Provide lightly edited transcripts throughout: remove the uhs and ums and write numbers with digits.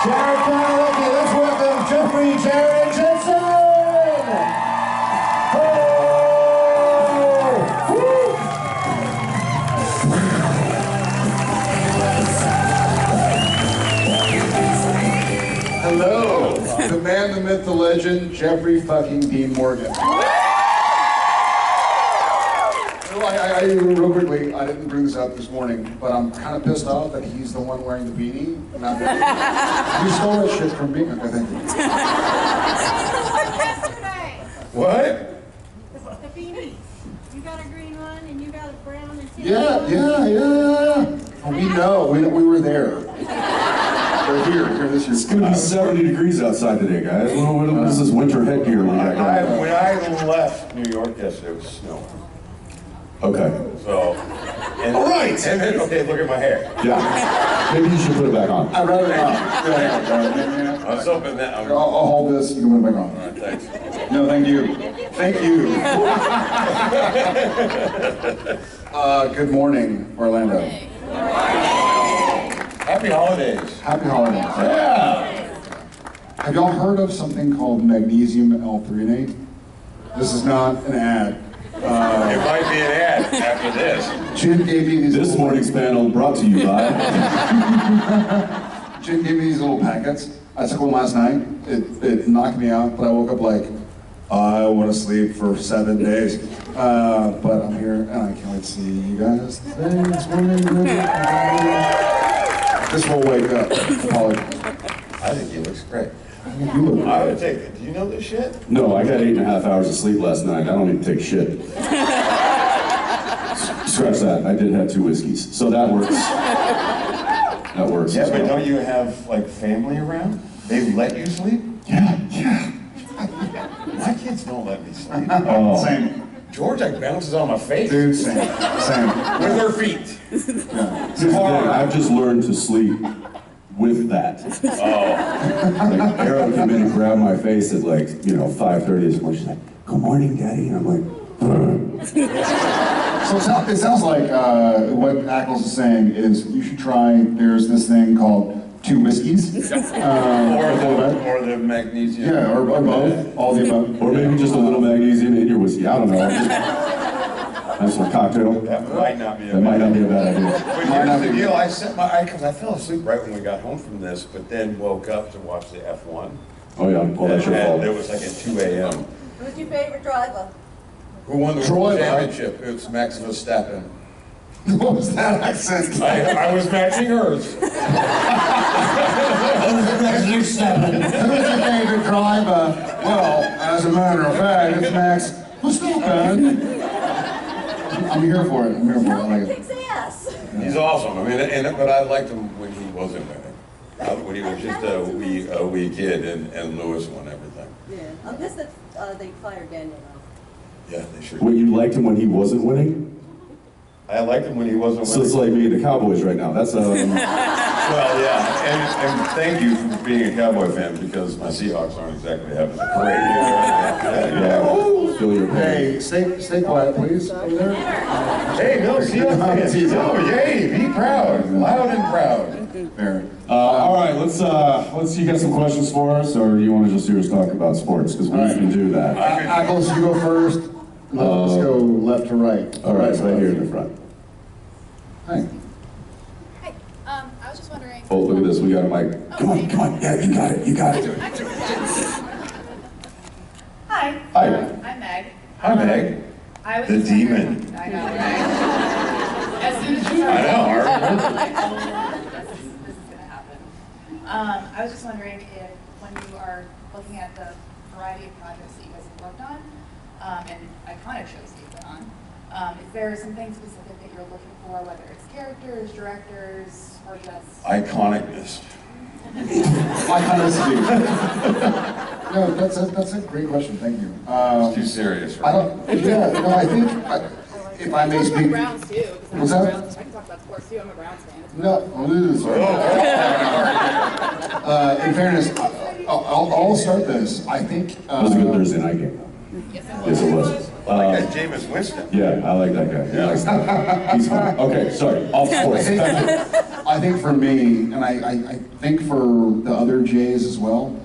Jared Padalecki, let's welcome Jeffrey Jared Jensen! Hello, the man, the myth, the legend, Jeffrey fucking Dean Morgan. Real quickly, I didn't bring this up this morning, but I'm kind of pissed off that he's the one wearing the beanie. Not that he stole that shit from me. Okay, thank you. Yesterday. What? The beanie. You got a green one and you got a brown and tan. Yeah. Oh, we know. We were there. We're here this year. It's going to be 70 degrees outside today, guys. What is this winter headgear we got going on? When I left New York yesterday, it was snowing. Okay. So, All right. And then, okay, look at my hair. Yeah. Maybe you should put it back on. I'd rather not. I was hoping that. I'll hold this. You can put it back on. All right, thanks. No, thank you. Thank you. Good morning, Orlando. Happy holidays. Happy holidays. Yeah. Have y'all heard of something called magnesium L-threonate? This is not an ad. It might be an ad after this. Jen gave me these. This morning's panel brought to you by. Jen gave me these little packets. I took one last night. It knocked me out, but I woke up like, I want to sleep for 7 days. But I'm here, and I can't wait to see you guys today, this morning. This will wake up. Apologies. I think he looks great. You look I would take it. Do you know this shit? No, I got 8.5 hours of sleep last night. I don't need to take shit. Scratch that. I did have 2 whiskeys. So that works. That works. Yeah, as but well. don't you have, like, family around? They let you sleep? Yeah. My kids don't let me sleep. Oh. Same. George, like, bounces on my face. Dude, same. With her feet. Yeah. Here's the thing, I've just learned to sleep with that. Oh. Like, Arrow came in and grabbed my face at like, 5:30 this morning. She's like, "Good morning, Daddy." And I'm like, So it sounds like what Ackles is saying is you should try, there's this thing called 2 whiskeys. Or the magnesium. Yeah, or both, all the above. or maybe just a little magnesium in your whiskey. I don't know. That's a cocktail. That might not be a That might not be a bad idea. But here's the deal, because I fell asleep right when we got home from this, but then woke up to watch the F1. Oh yeah, well that's your And fault. it was like at 2 a.m. Who's your favorite driver? Who won the Troy, World right? Championship? It was Max Verstappen. What was that accent? I was matching hers. Who's your favorite driver? Well, as a matter of fact, it's Max Verstappen. I'm here for it. I like it. Kicks ass. He's awesome. I mean, but I liked him when he wasn't winning. When he was just a wee kid and Lewis won everything. Yeah. I'm pissed that they fired Daniel now. Yeah, they sure Wait, did. you liked him when he wasn't winning? I liked him when he wasn't So winning. it's like me and the Cowboys right now. That's Well, yeah, and thank you for being a Cowboy fan because my Seahawks aren't exactly having a great year. feel your pain. Hey, stay quiet, please, over there. Hey, no, Seahawks fans. Oh, yay, be proud, loud and proud. There. All right, let's. You got some questions for us, or you want to just hear us talk about sports? Because we can do that. Ackles, you go first. Let's go left to right. All right, so right here in the front. Hi. Hi, I was just wondering. Oh, look at this. We got a mic. Come on. Yeah, you got it. Hi. Hi. I'm Meg. Hi, Meg. I was The just wondering- demon. I know, right? As soon as you I know, I remember. this is gonna happen. I was just wondering if, when you are looking at the variety of projects that you guys have worked on, and iconic shows that you've been on, is there something specific that you're looking for, whether it's characters, directors, or just... Iconicness. Iconicity. No, that's a great question. Thank you. It's too serious, I right? don't. Yeah. No, I think if I may I can talk speak. about Browns too. 'Cause I'm What's a that? Browns- I can talk about sports too. I'm a Browns fan. No. In fairness, I'll start this. I think. That was a good Thursday night game. Yes, it was. I like that Jameis Winston. Yeah, I like that guy. He's fun. Okay, sorry. Off sports. I I think for me, and I think for the other Jays as well,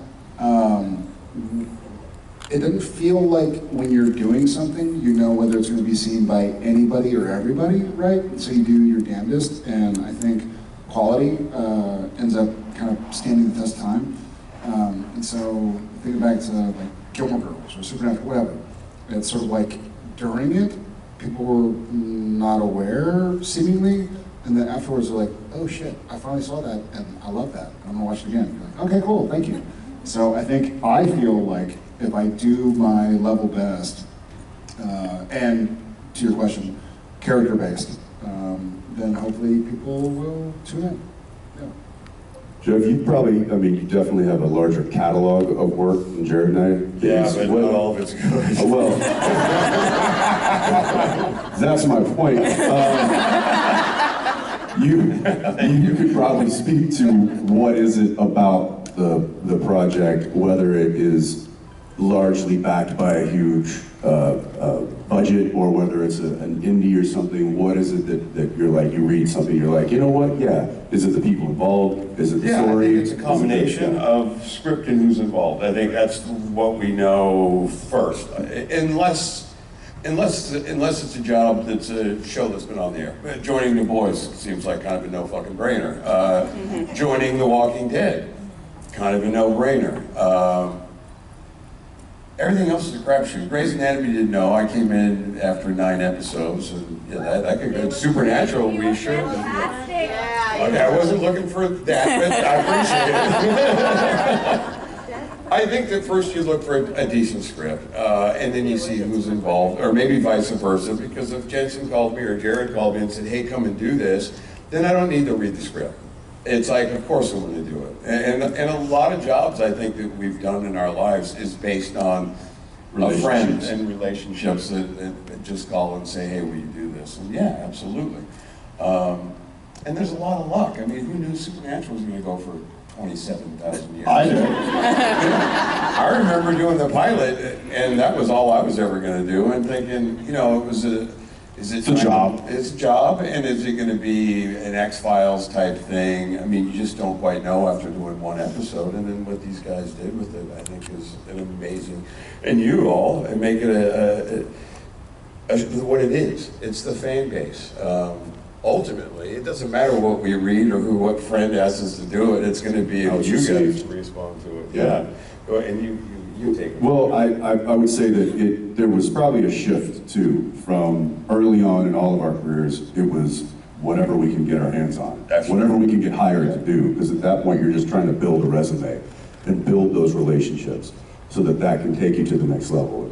it doesn't feel like when you're doing something, you know whether it's going to be seen by anybody or everybody, right? So you do your damnedest, and I think quality ends up kind of standing the test of time. And so thinking back to like Gilmore Girls or Supernatural, whatever, it's sort of like during it, people were not aware, seemingly, and then afterwards they're like, oh shit, I finally saw that, and I love that, I'm gonna watch it again. You're like, okay, cool, thank you. So I feel like if I do my level best, and to your question, character-based, then hopefully people will tune in. Yeah. Jeff, you definitely have a larger catalog of work than Jared and I. Yeah, but not all of it's good. Well, that's my point. You could probably speak to what is it about the project, whether it is largely backed by a huge budget or whether it's an indie or something. What is it that you're like, you read something, you're like, you know what, yeah. Is it the people involved? Is it the story? I think it's a combination of script and who's involved. I think that's what we know first. Unless it's a job that's a show that's been on the air. Joining The Boys seems like kind of a no fucking brainer. Joining The Walking Dead, kind of a no brainer. Everything else is a crapshoot. Grey's Anatomy didn't know. I came in after 9 episodes, and yeah, that could go. Supernatural, we sure. Okay, I wasn't looking for that, but I appreciate it. I think that first you look for a decent script, and then you see who's involved, or maybe vice versa, because if Jensen called me or Jared called me and said, hey, come and do this, then I don't need to read the script. It's like, of course I'm going to do it. And a lot of jobs I think that we've done in our lives is based on a friend and relationships that just call and say, hey, will you do this? And yeah, absolutely. And there's a lot of luck. I mean, who knew Supernatural was going to go for 27,000 years? I did. I remember doing the pilot, and that was all I was ever going to do, and thinking, you know, it's a job. It's a job, and is it going to be an X-Files type thing? I mean, you just don't quite know after doing 1 episode, and then what these guys did with it, I think, is an amazing. And you all, and make it what it is. It's the fan base. Ultimately, it doesn't matter what we read or what friend asks us to do it. It's going to be you guys respond to it. Yeah. And you take it. Well, I would say that there was probably a shift too from early on in all of our careers. It was whatever we can get our hands on, whatever we can get hired to do. Because at that point, you're just trying to build a resume and build those relationships so that can take you to the next level.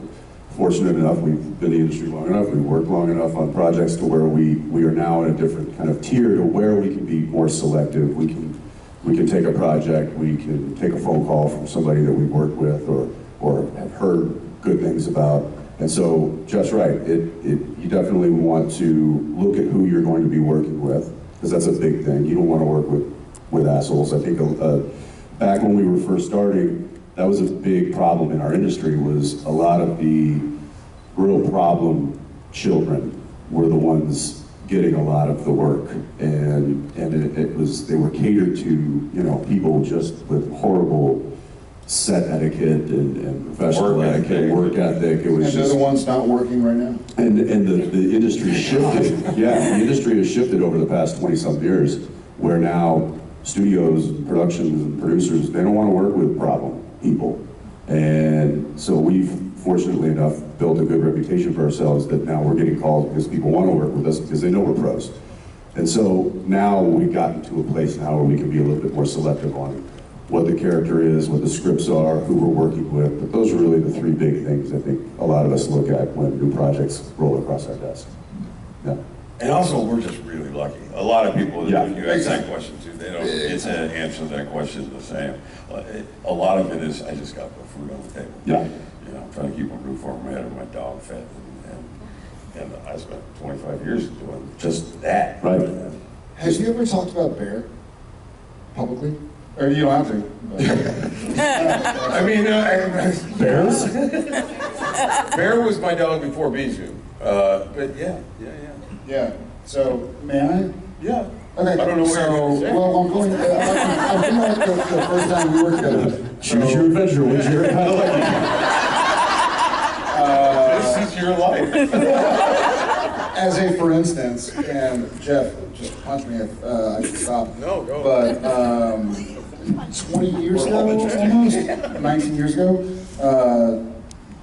Fortunate enough, we've been in the industry long enough, we've worked long enough on projects to where we are now in a different kind of tier to where we can be more selective. We can take a project, we can take a phone call from somebody that we've worked with or have heard good things about. And so, just right, you definitely want to look at who you're going to be working with, because that's a big thing. You don't want to work with assholes. I think back when we were first starting, that was a big problem in our industry, was a lot of the real problem children were the ones getting a lot of the work, and they were catered to, you know, people just with horrible set etiquette and professional etiquette, work ethic. It was and they're the ones not working right now. And the industry shifted. Yeah, the industry has shifted over the past 20-some years, where now studios, and productions, and producers, they don't want to work with problem people. And so we've, fortunately enough, built a good reputation for ourselves that now we're getting calls because people want to work with us because they know we're pros. And so now we've gotten to a place now where we can be a little bit more selective on what the character is, what the scripts are, who we're working with. But those are really the 3 big things I think a lot of us look at when new projects roll across our desk. Yeah. And also, we're just really lucky. A lot of people, when you ask that question too, they don't, it's an answer to that question the same. A lot of it is, I just got the food on the table. Yeah. You know, I'm trying to keep a roof over my head and my dog fed. And I spent 25 years doing just that. Right. Have you ever talked about Bear publicly? Or you don't have to. I mean, Bears? Bear was my dog before Bijou. But yeah. Yeah. So, may I? Yeah. Okay, I don't know what you're gonna say. well, I'm going, I feel like the first time we worked together. Choose your adventure, which you're This is your life. As a for instance, and Jeff, just punch me if I should stop. No, go. But 20 years ago, almost, 19 years ago,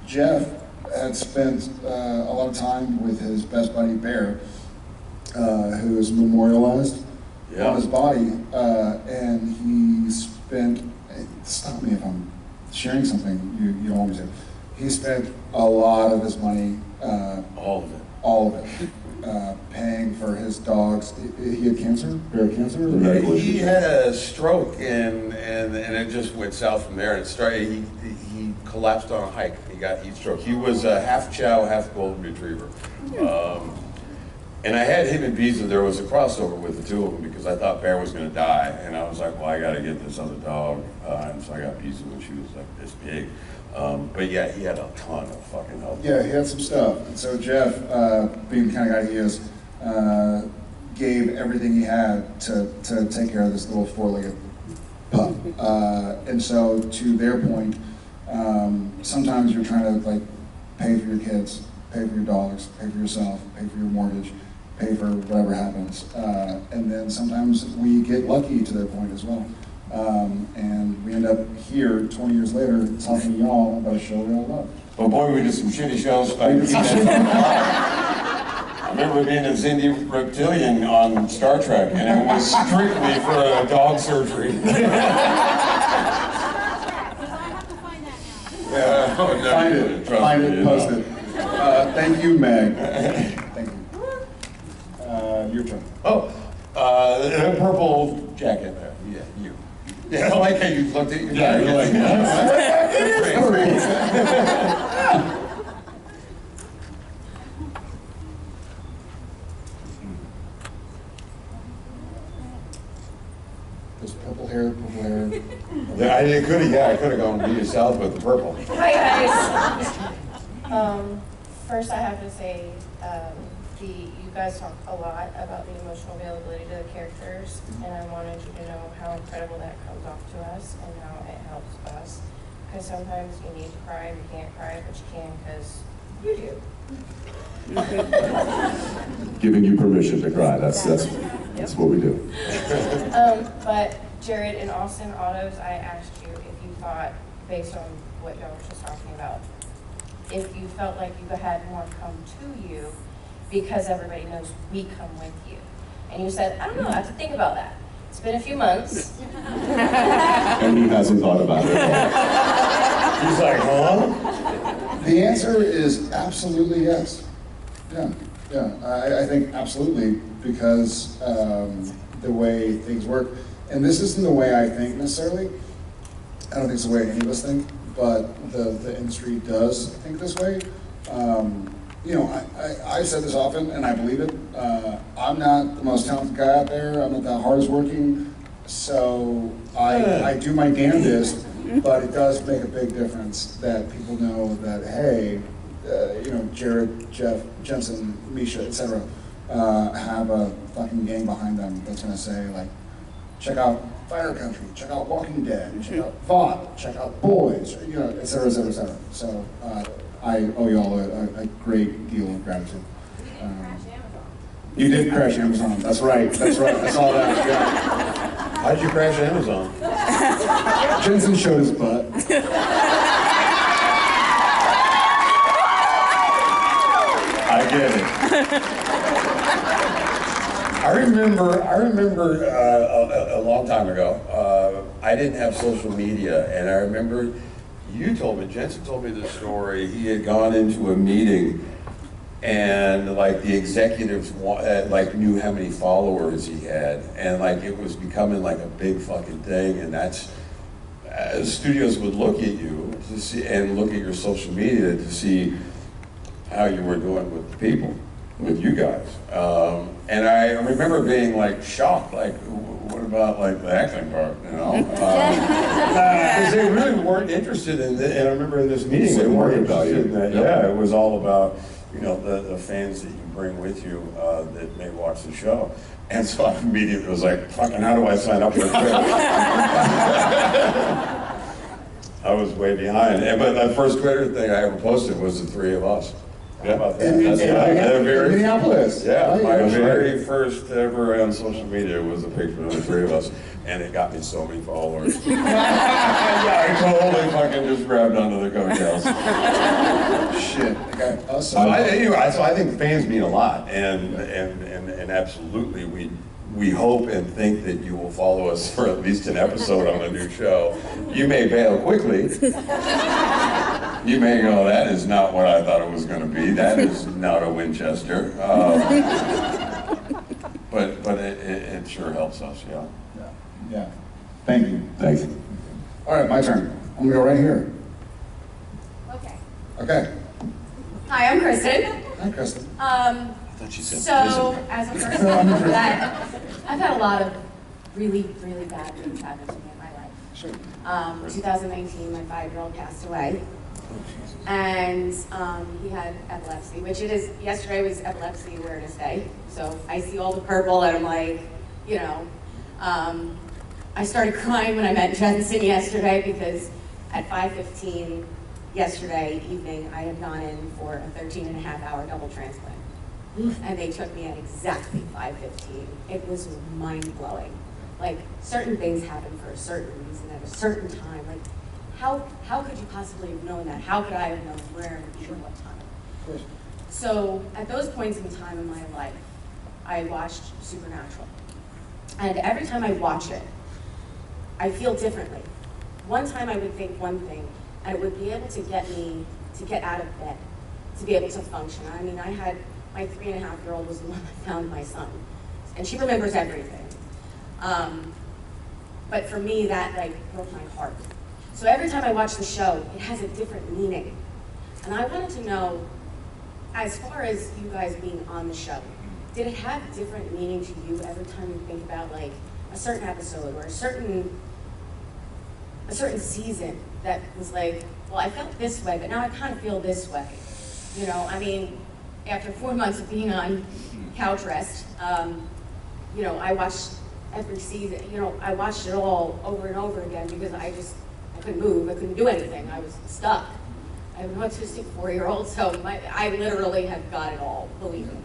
Jeff had spent a lot of time with his best buddy Bear, who is memorialized on his body, and he spent, stop me if I'm sharing something you don't always do. He spent a lot of his money, all of it, paying for his dogs. He had cancer, Bear cancer? He had a stroke and it just went south from there. And it started. He collapsed on a hike. He got heat stroke. He was a half chow, half golden retriever. And I had him and Beasley. There was a crossover with the two of them because I thought Bear was going to die, and I was like, well, I got to get this other dog. And so I got Beasley when she was like this big. But yeah, he had a ton of fucking help. Yeah, he had some stuff. And so Jeff, being the kind of guy he is, gave everything he had to take care of this little four-legged pup. And so to their point, sometimes you're trying to like pay for your kids, pay for your dogs, pay for yourself, pay for your mortgage, pay for whatever happens. And then sometimes we get lucky to their point as well. And we end up here 20 years later talking to y'all about a show we all love. But boy, we did some shitty shows. I remember being a Xindi reptilian on Star Trek, and it was strictly for a dog surgery. Because I have to find that now. Yeah, oh, no, Find it, post it. Thank you, Meg. Thank you. Your turn. Oh, the purple jacket there. Yeah, you. Yeah, I like how you looked at your guy. You're like, There's purple hair, purple hair. Yeah, I could have gone really south with the purple. Hi guys. First I have to say, you guys talk a lot about the emotional availability to the characters, and I wanted you to know how incredible that comes off to us and how it helps us. Because sometimes you need to cry, you can't cry, but you can because you do. Giving you permission to cry. That's what we do. But Jared, in Austin Autos, I asked you if you thought, based on what y'all were just talking about, if you felt like you had more come to you because everybody knows we come with you. And you said, I don't know, I have to think about that. It's been a few months. And he hasn't thought about it at all. He's like, huh? The answer is absolutely yes. Yeah. I think absolutely, because the way things work, and this isn't the way I think necessarily. I don't think it's the way any of us think, but the industry does think this way. You know, I've said this often, and I believe it. I'm not the most talented guy out there. I'm not the hardest working, so I do my damnedest. But it does make a big difference that people know that, hey, you know, Jared, Jeff, Jensen, Misha, etc. Have a fucking gang behind them that's gonna say like, check out Fire Country, check out Walking Dead, check out Vought, check out Boys, you know, etc., etc., etc. So I owe y'all a great deal of gratitude. You did crash Amazon. That's right. That's right. I saw that. Yeah. How did you crash Amazon? Jensen showed his butt. I get it. I remember a long time ago, I didn't have social media, and I remember Jensen told me this story. He had gone into a meeting, and like the executives like knew how many followers he had, and like it was becoming like a big fucking thing, and that's studios would look at you to see and look at your social media to see how you were doing with the people, with you guys. And I remember being like shocked, like, what about like the acting part, you know? Because they really weren't interested in it. And I remember in this meeting, they weren't interested in that. Yeah, it was all about you know, the fans that you bring with you that may watch the show. And so I immediately was like, fucking, how do I sign up for Twitter? I was way behind. But the first Twitter thing I ever posted was the three of us. How about that? In Minneapolis. Yeah, Right, my that's right. very first ever on social media was a picture of the three of us, and it got me so many followers. Yeah, I totally fucking just grabbed onto the coattails. Shit. Okay. So I think fans mean a lot, and absolutely we hope and think that you will follow us for at least an episode on a new show. You may bail quickly. You may go, that is not what I thought it was going to be. That is not a Winchester. But it sure helps us, yeah. Yeah. Thank you. Thanks. All right, my turn. I'm gonna go right here. Okay. Okay. Hi, I'm Kristen. Hi, Kristen. I thought she said So, prison. as a person that I've had a lot of really, really bad things happen to me in my life. Sure. 2019, my 5-year-old passed away, and he had epilepsy, which it is. Yesterday was Epilepsy Awareness Day, so I see all the purple, and I'm like, you know, I started crying when I met Jensen yesterday because at 5:15 yesterday evening, I had gone in for a 13.5-hour double transplant. And they took me at exactly 5:15. It was mind-blowing. Like, certain things happen for a certain reason at a certain time. Like, how could you possibly have known that? How could I have known where and even what time? Of course. So, at those points in time in my life, I watched Supernatural. And every time I watch it, I feel differently. One time I would think one thing, and it would be able to get me to get out of bed, to be able to function. I mean, I had my 3.5-year-old was the one that found my son, and she remembers everything. But for me, that like broke my heart. So every time I watch the show, it has a different meaning. And I wanted to know, as far as you guys being on the show, did it have different meaning to you every time you think about like a certain episode or a certain season that was like, well, I felt this way, but now I kind of feel this way. You know, I mean, after 4 months of being on couch rest, you know, I watched every season, you know, I watched it all over and over again because I couldn't move, I couldn't do anything, I was stuck. I have an autistic 4-year-old, so I literally have got it all, believe me.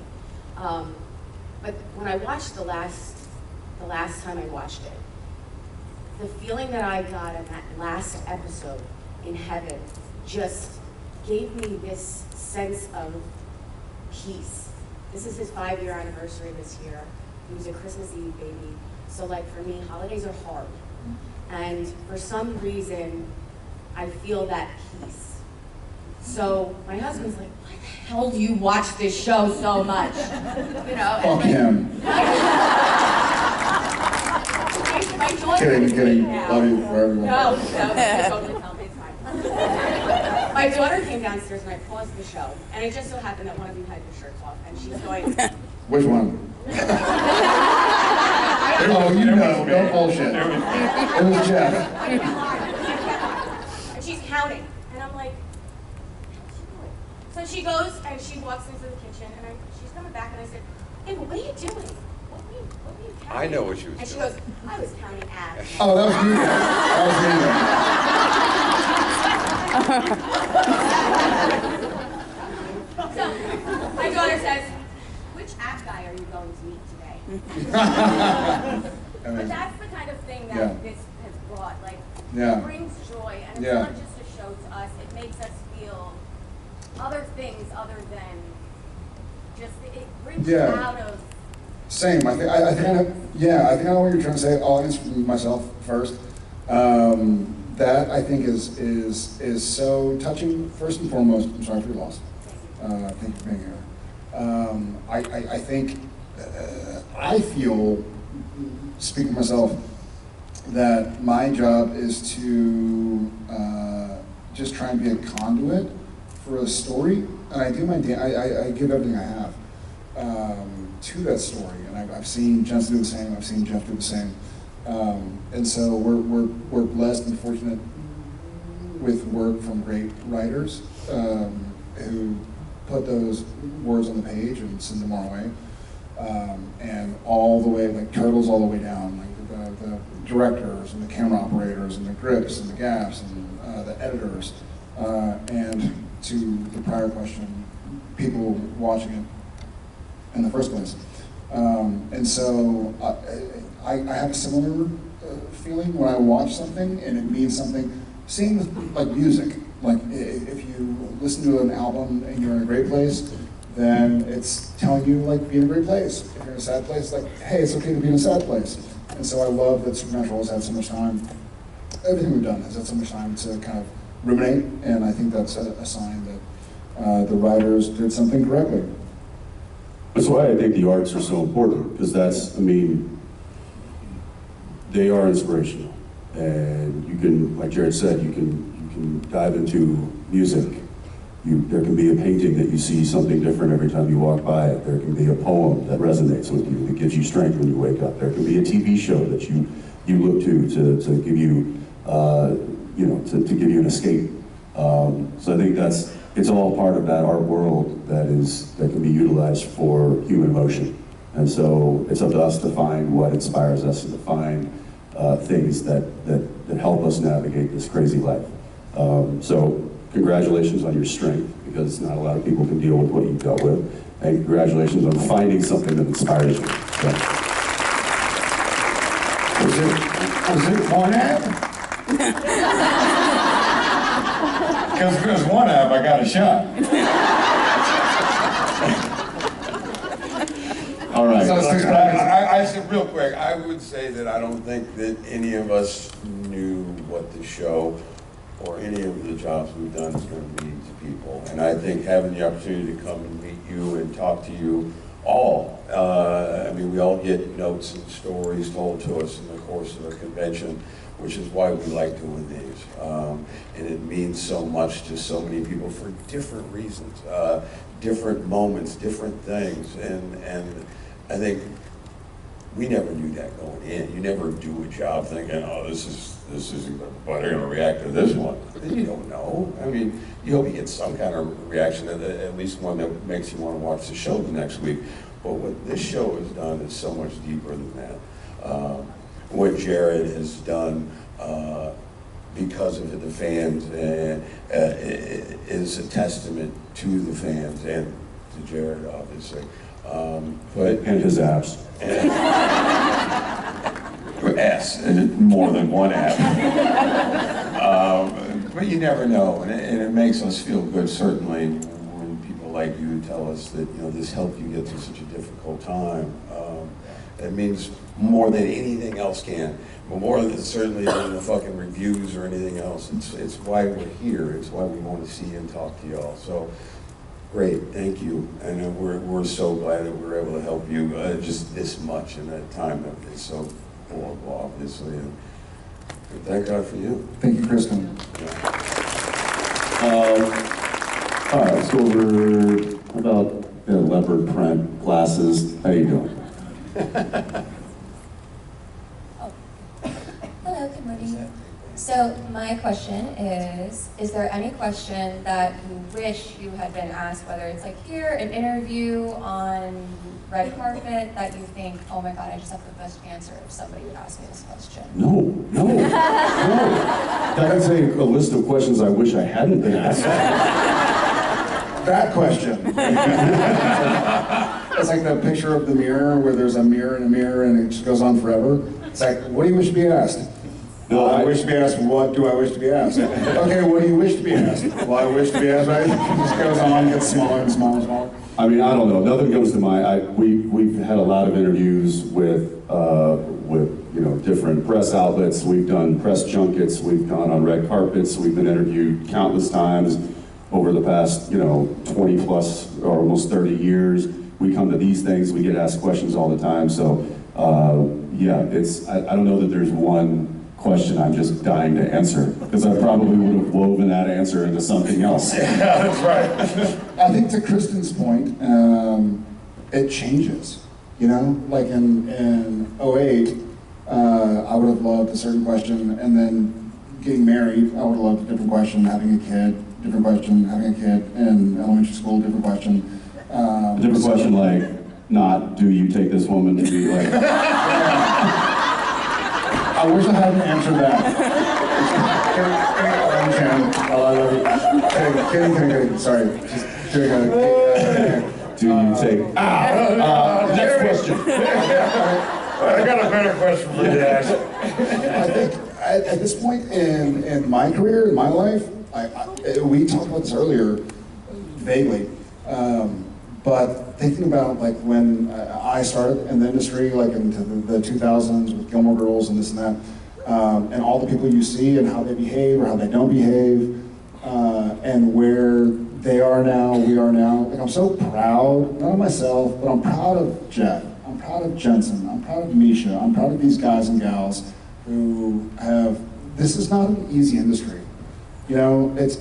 But when I watched the last time I watched it, the feeling that I got in that last episode in heaven just gave me this sense of peace. This is his 5-year anniversary this year. He was a Christmas Eve baby. So like for me, holidays are hard. And for some reason, I feel that peace. So my husband's like, why the hell do you watch this show so much? You know, Fuck him. my daughter Kidding. Love you forever. No, totally tell me, it's fine. My daughter came downstairs and I paused the show, and it just so happened that one of you had your shirts off, and she's going, Which one? Oh, you know, no bullshit. It was Jeff. and she's counting, and I'm like, how's she doing? So she goes and she walks into the kitchen, and she's coming back, and I said, hey, but what are you doing? What were you counting? I know what she was And she doing. goes, I was counting ass. Oh, that was you guys. That was you guys. So my daughter says, which app guy are you going to meet today? But that's the kind of thing that Yeah. this has brought. Like, Yeah. it brings joy, and it's Yeah. not just a show to us. It makes us feel other things other than just, it brings you Yeah. out of, Same. I think I know what you're trying to say. I'll answer myself first. That I think is so touching. First and foremost, I'm sorry for your loss. Thank you for being here. I think I feel, speaking for myself, that my job is to just try and be a conduit for a story, and I do I give everything I have to that story, and I've seen Jensen do the same. I've seen Jeff do the same, and so we're blessed and fortunate with work from great writers who put those words on the page and send them our way. And all the way, like turtles all the way down, like the directors and the camera operators and the grips and the gaps and the editors. And to the prior question, people watching it in the first place. And so I have a similar feeling when I watch something and it means something. Same with like music. Like if you listen to an album and you're in a great place, then it's telling you like be in a great place. If you're in a sad place, like, hey, it's okay to be in a sad place. And so I love that Supernatural has had so much time, everything we've done has had so much time to kind of ruminate, and I think that's a sign that the writers did something correctly. That's why I think the arts are so important, because that's, I mean, they are inspirational. And you can, like Jared said, you can dive into music. There can be a painting that you see something different every time you walk by it. There can be a poem that resonates with you, that gives you strength when you wake up. There can be a TV show that you look to give you, to give you an escape. So I think it's all part of that art world that can be utilized for human emotion. And so it's up to us to find what inspires us and to find things that help us navigate this crazy life. So congratulations on your strength, because not a lot of people can deal with what you've dealt with. And congratulations on finding something that inspires you. So. Was it one app? Because if it was one app, I got a shot. All right. So, I said real quick, I would say that I don't think that any of us knew what the show or any of the jobs we've done is going to mean to people. And I think having the opportunity to come and meet you and talk to you all, I mean, we all get notes and stories told to us in the course of a convention, which is why we like doing these. And it means so much to so many people for different reasons, different moments, different things. And I think we never knew that going in. You never do a job thinking, oh, this is, well, they're gonna react to this one. You don't know. I mean, you hope you get some kind of reaction, at least one that makes you want to watch the show the next week. But what this show has done is so much deeper than that. What Jared has done because of the fans is a testament to the fans and to Jared, obviously. And his apps. S, more than one app. But you never know, and it makes us feel good, certainly, when people like you tell us that, you know, this helped you get through such a difficult time. It means more than anything else can, but more than certainly than the fucking reviews or anything else. It's why we're here. It's why we want to see you and talk to y'all. So, great, thank you, and we're so glad that we were able to help you just this much in that time that is so horrible, obviously, and thank God for you. Thank you, Kristen. All right, let's go over about leopard print glasses. How you doing? Hello, good morning. So my question is there any question that you wish you had been asked, whether it's like here, an interview on red carpet, that you think, oh my God, I just have the best answer if somebody would ask me this question? No. I can say a list of questions I wish I hadn't been asked. That question. It's like the picture of the mirror where there's a mirror and a mirror and it just goes on forever. It's like, what do you wish to be asked? No, I wish to be asked, what do I wish to be asked? Okay, what do you wish to be asked? Well, I wish to be asked, right? It just goes on, gets smaller and smaller and smaller. I mean, I don't know. Nothing comes to mind. We've had a lot of interviews with different press outlets. We've done press junkets. We've gone on red carpets. We've been interviewed countless times over the past 20 plus or almost 30 years. We come to these things. We get asked questions all the time. So yeah, I don't know that there's one question I'm just dying to answer, because I probably would have woven that answer into something else. Yeah, that's right. I think to Kristen's point, it changes. Like in 08, I would have loved a certain question, and then getting married, I would have loved a different question, having a kid, different question. Having a kid in elementary school, different question. Different question, like, not, do you take this woman to be like... I wish I hadn't answered that. Kidding. Sorry. Just kidding. Do you take... next question. I got a better question for you to ask. I think at this point in my career, in my life, we talked about this earlier, vaguely, but thinking about like when I started in the industry, like into the 2000s with Gilmore Girls and this and that, and all the people you see and how they behave or how they don't behave, and where they are now, we are now. Like I'm so proud, not of myself, but I'm proud of Jeff. I'm proud of Jensen. I'm proud of Misha. I'm proud of these guys and gals who have. This is not an easy industry. You know, you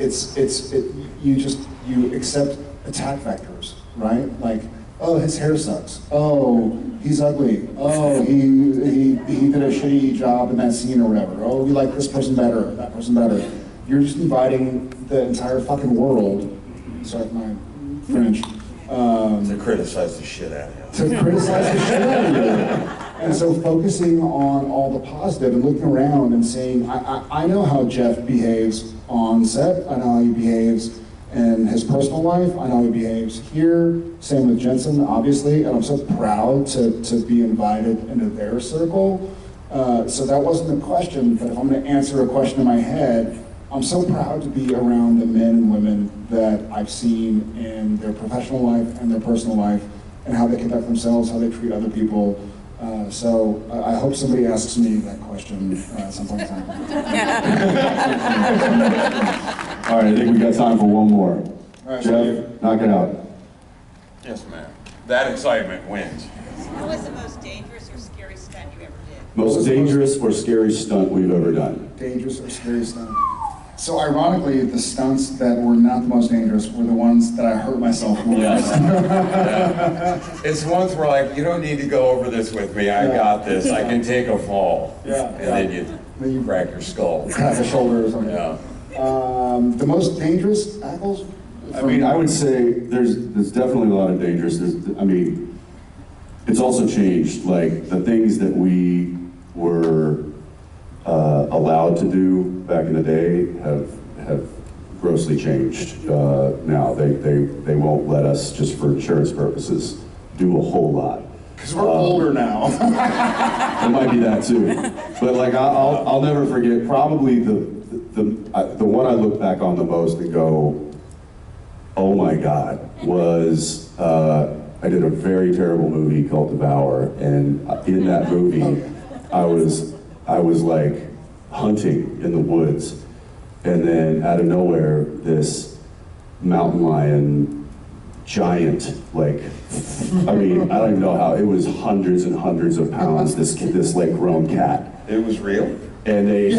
accept attack vectors, right? Like, oh, his hair sucks. Oh, he's ugly. Oh, he did a shitty job in that scene or whatever. Oh, we like this person better, that person better. You're just inviting the entire fucking world. Sorry for my French. To criticize the shit out of you. To criticize the shit out of you. And so focusing on all the positive and looking around and saying, I know how Jeff behaves on set. I know how he behaves in his personal life. I know how he behaves here. Same with Jensen, obviously. And I'm so proud to be invited into their circle. So that wasn't the question, but if I'm going to answer a question in my head, I'm so proud to be around the men and women that I've seen in their professional life and their personal life, and how they conduct themselves, how they treat other people. So I hope somebody asks me that question at some point in time. All right, I think we got time for one more. All right, Jeff, knock it out. Yes, ma'am. That excitement wins. What was the most dangerous or scary stunt you ever did? Most dangerous or scary stunt we've ever done? Dangerous or scary stunt? So ironically, the stunts that were not the most dangerous were the ones that I hurt myself with. Yeah. It's ones where like, you don't need to go over this with me. I got this. I can take a fall. Yeah. And then you crack your skull. Crack the shoulder or something. Yeah. The most dangerous, Ackles? I mean, I would say there's definitely a lot of dangers. It's also changed. Like the things that we were allowed to do back in the day have grossly changed now. They won't let us, just for insurance purposes, do a whole lot. Because we're older now. It might be that too. But like I'll never forget. Probably the one I look back on the most and go, oh my God, was I did a very terrible movie called Devour, and in that movie, I was like hunting in the woods, and then out of nowhere, this mountain lion, giant, like, I mean, I don't even know how, it was hundreds and hundreds of pounds, this like grown cat. It was real? And they,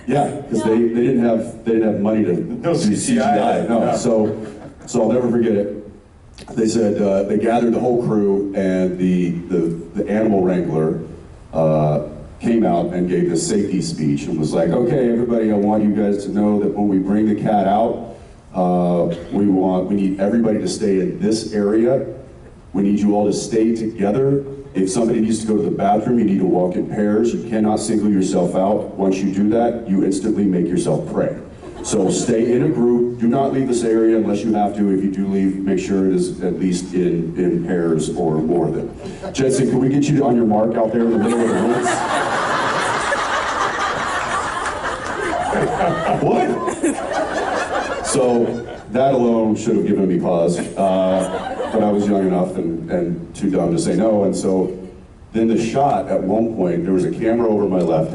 yeah, because they didn't have money to do CGI. No, Yeah. so I'll never forget it. They said they gathered the whole crew, and the animal wrangler came out and gave this safety speech and was like, okay, everybody, I want you guys to know that when we bring the cat out, we need everybody to stay in this area. We need you all to stay together. If somebody needs to go to the bathroom, you need to walk in pairs. You cannot single yourself out. Once you do that, you instantly make yourself prey. So stay in a group. Do not leave this area unless you have to. If you do leave, make sure it is at least in pairs or more than. Jensen, can we get you on your mark out there in the middle of the woods? What? So that alone should have given me pause. But I was young enough and too dumb to say no. And so then the shot, at one point, there was a camera over my left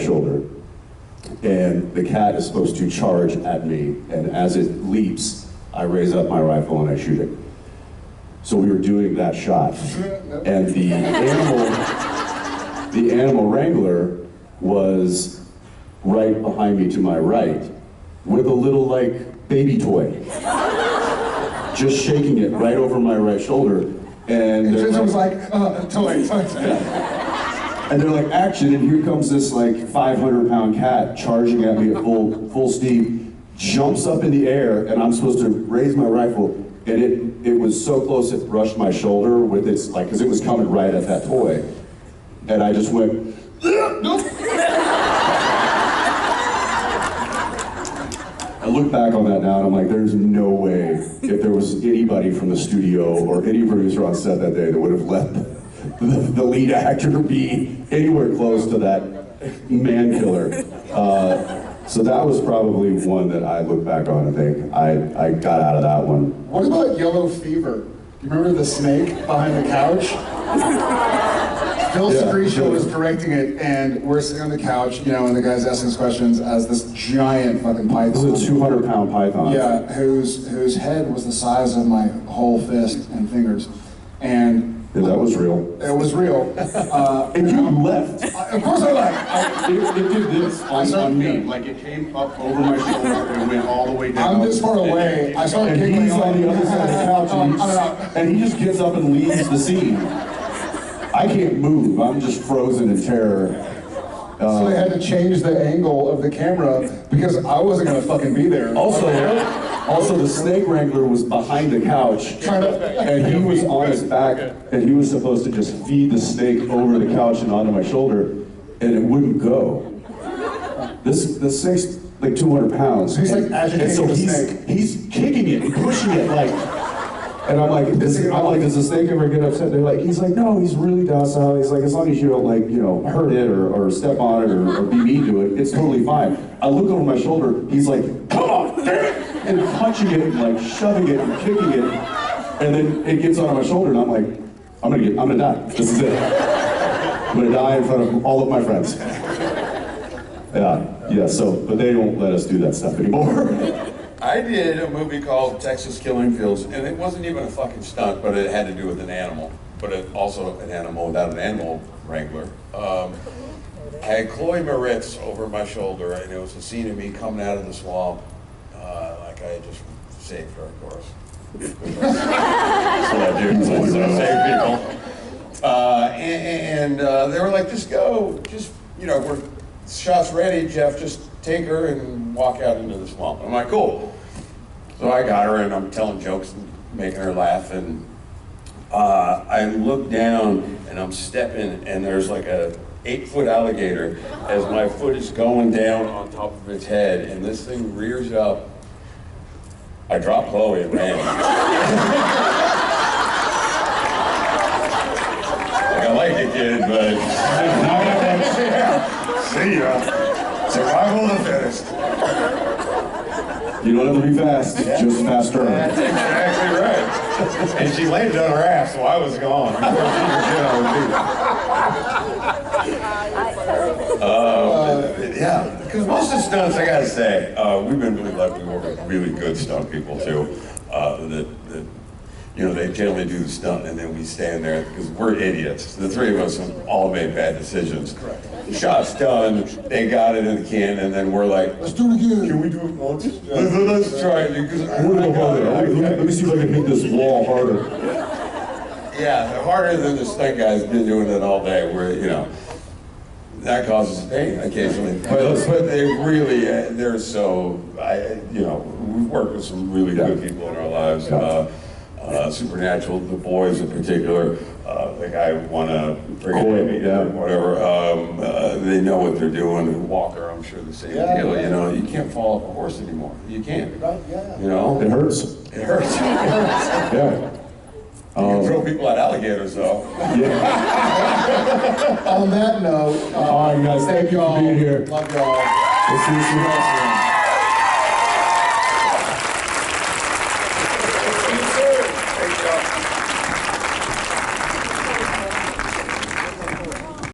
shoulder, and the cat is supposed to charge at me, and as it leaps, I raise up my rifle and I shoot it. So we were doing that shot, and the animal wrangler was right behind me to my right with a little like baby toy, just shaking it right over my right shoulder. And Jensen was like, toy. And they're like, action, and here comes this like 500-pound cat charging at me at full steam, jumps up in the air, and I'm supposed to raise my rifle, and it was so close it brushed my shoulder with its, like, because it was coming right at that toy. And I just went, I look back on that now and I'm like, there's no way if there was anybody from the studio or any producer on set that day that would have let the lead actor be anywhere close to that man killer. So that was probably one that I look back on and think I got out of that one. What about Yellow Fever? You remember the snake behind the couch? Phil Secretia was directing it, and we're sitting on the couch, you know, and the guy's asking us questions as this giant fucking python. It was a 200-pound python. Yeah, whose head was the size of my whole fist and fingers. And yeah, that was real. it was real. And you left. Of course I left. It did this on me. Like it came up over my shoulder and went all the way down. I'm this far away. I started and giggling. he's on the other side of the couch, and he just gets up and leaves the scene. I can't move. I'm just frozen in terror. So they had to change the angle of the camera because I wasn't gonna fucking be there. Also, the snake wrangler was behind the couch, and he was on his back, and he was supposed to just feed the snake over the couch and onto my shoulder, and it wouldn't go. The snake's like 200 pounds. He's like agitating so the snake. He's kicking it and pushing it like. And I'm like, does the snake ever get upset? They're like, he's like, no, he's really docile. He's like, as long as you don't like, you know, hurt it or step on it or be mean to it, it's totally fine. I look over my shoulder, he's like, come on, damn it! And punching it and like shoving it and kicking it. And then it gets onto my shoulder and I'm like, I'm gonna die. This is it. I'm gonna die in front of all of my friends. But they don't let us do that stuff anymore. I did a movie called Texas Killing Fields, and it wasn't even a fucking stunt, but it had to do with an animal. But it also an animal without an animal wrangler. I had Chloe Moretz over my shoulder, and it was a scene of me coming out of the swamp, like I had just saved her, of course. That's what I do, so save people. And they were like, just go, just, you know, we're shot's ready, Jeff, just take her and walk out into the swamp. I'm like, cool. So I got her and I'm telling jokes and making her laugh, and I look down and I'm stepping and there's like a 8-foot alligator as my foot is going down on top of its head, and this thing rears up. I dropped Chloe and ran. Like, I like it, kid, but see ya. Survival of the fittest. You don't have to be fast, just faster. That's exactly right. And she landed on her ass, so I was gone. Yeah, because most of the stunts, I gotta say, we've been really lucky to work with really good stunt people too. That you know, they generally do the stunt and then we stand there because we're idiots. The three of us have all made bad decisions. Correct. The shot's done, they got it in the can, and then we're like, let's do it again. Can we do it once? Let's try it. Let me see if I can hit this wall harder. Yeah, harder than the stunt guy's been doing it all day. Where, you know, that causes pain occasionally. But they really, they're so, you know, we've worked with some really good people in our lives. Supernatural, the boys in particular, the guy won a friggin' whatever, they know what they're doing. Walker, I'm sure the same deal, you know, you can't fall off a horse anymore. You can't, you know? It hurts. It hurts. Yeah. You can throw people at alligators, though. Yeah. On that note, all right, guys, thank you for being here. Love y'all. We'll see you soon.